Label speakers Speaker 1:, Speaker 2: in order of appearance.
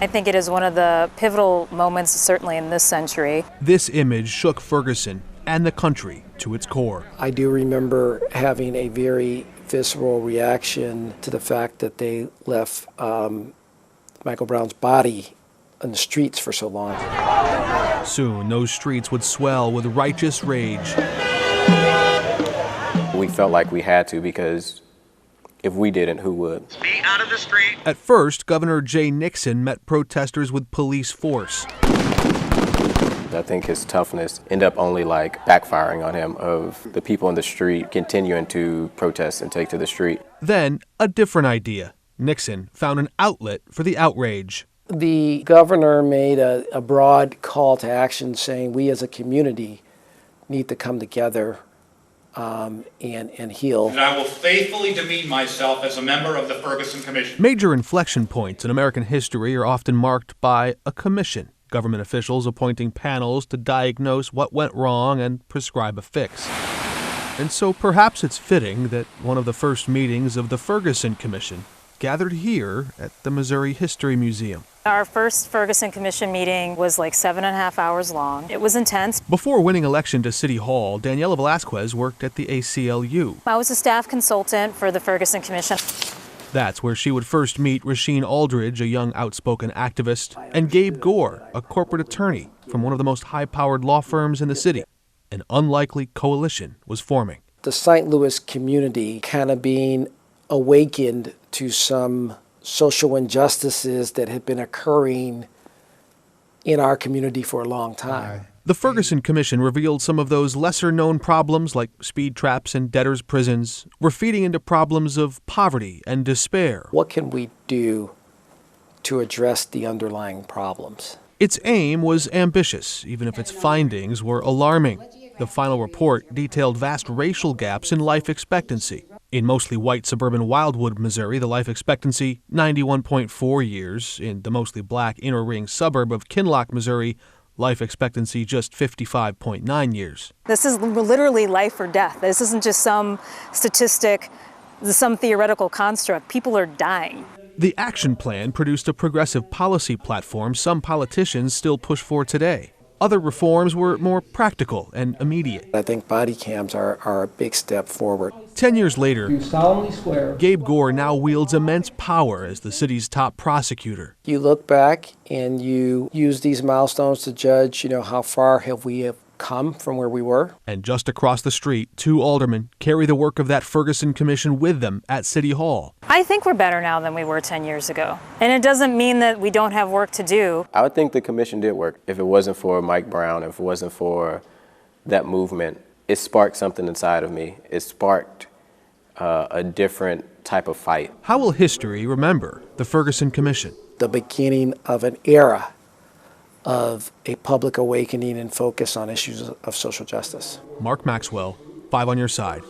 Speaker 1: I think it is one of the pivotal moments, certainly in this century.
Speaker 2: This image shook Ferguson and the country to its core.
Speaker 3: I do remember having a very visceral reaction to the fact that they left Michael Brown's body in the streets for so long.
Speaker 2: Soon, those streets would swell with righteous rage.
Speaker 4: We felt like we had to, because if we didn't, who would?
Speaker 5: Stay out of the street.
Speaker 2: At first, Governor Jay Nixon met protesters with police force.
Speaker 4: I think his toughness ended up only backfiring on him, of the people in the street continuing to protest and take to the street.
Speaker 2: Then, a different idea. Nixon found an outlet for the outrage.
Speaker 3: The governor made a broad call to action saying we as a community need to come together and heal.
Speaker 5: And I will faithfully demean myself as a member of the Ferguson Commission.
Speaker 2: Major inflection points in American history are often marked by a commission, government officials appointing panels to diagnose what went wrong and prescribe a fix. And so perhaps it's fitting that one of the first meetings of the Ferguson Commission gathered here at the Missouri History Museum.
Speaker 1: Our first Ferguson Commission meeting was like 7.5 hours long. It was intense.
Speaker 2: Before winning election to City Hall, Daniela Velasquez worked at the ACLU.
Speaker 1: I was a staff consultant for the Ferguson Commission.
Speaker 2: That's where she would first meet Rasheen Aldridge, a young outspoken activist, and Gabe Gore, a corporate attorney from one of the most high-powered law firms in the city. An unlikely coalition was forming.
Speaker 3: The St. Louis community kind of being awakened to some social injustices that had been occurring in our community for a long time.
Speaker 2: The Ferguson Commission revealed some of those lesser-known problems, like speed traps and debtors' prisons, were feeding into problems of poverty and despair.
Speaker 3: What can we do to address the underlying problems?
Speaker 2: Its aim was ambitious, even if its findings were alarming. The final report detailed vast racial gaps in life expectancy. In mostly white suburban Wildwood, Missouri, the life expectancy 91.4 years. In the mostly black inner ring suburb of Kinloch, Missouri, life expectancy just 55.9 years.
Speaker 1: This is literally life or death. This isn't just some statistic, some theoretical construct. People are dying.
Speaker 2: The action plan produced a progressive policy platform some politicians still push for today. Other reforms were more practical and immediate.
Speaker 3: I think body cams are a big step forward.
Speaker 2: 10 years later,
Speaker 3: You solemnly swear.
Speaker 2: Gabe Gore now wields immense power as the city's top prosecutor.
Speaker 3: You look back and you use these milestones to judge, how far have we come from where we were.
Speaker 2: And just across the street, 2 aldermen carry the work of that Ferguson Commission with them at City Hall.
Speaker 1: I think we're better now than we were 10 years ago. And it doesn't mean that we don't have work to do.
Speaker 4: I would think the commission did work. If it wasn't for Mike Brown, if it wasn't for that movement, it sparked something inside of me. It sparked a different type of fight.
Speaker 2: How will history remember the Ferguson Commission?
Speaker 3: The beginning of an era of a public awakening and focus on issues of social justice.
Speaker 2: Mark Maxwell, 5 on your side.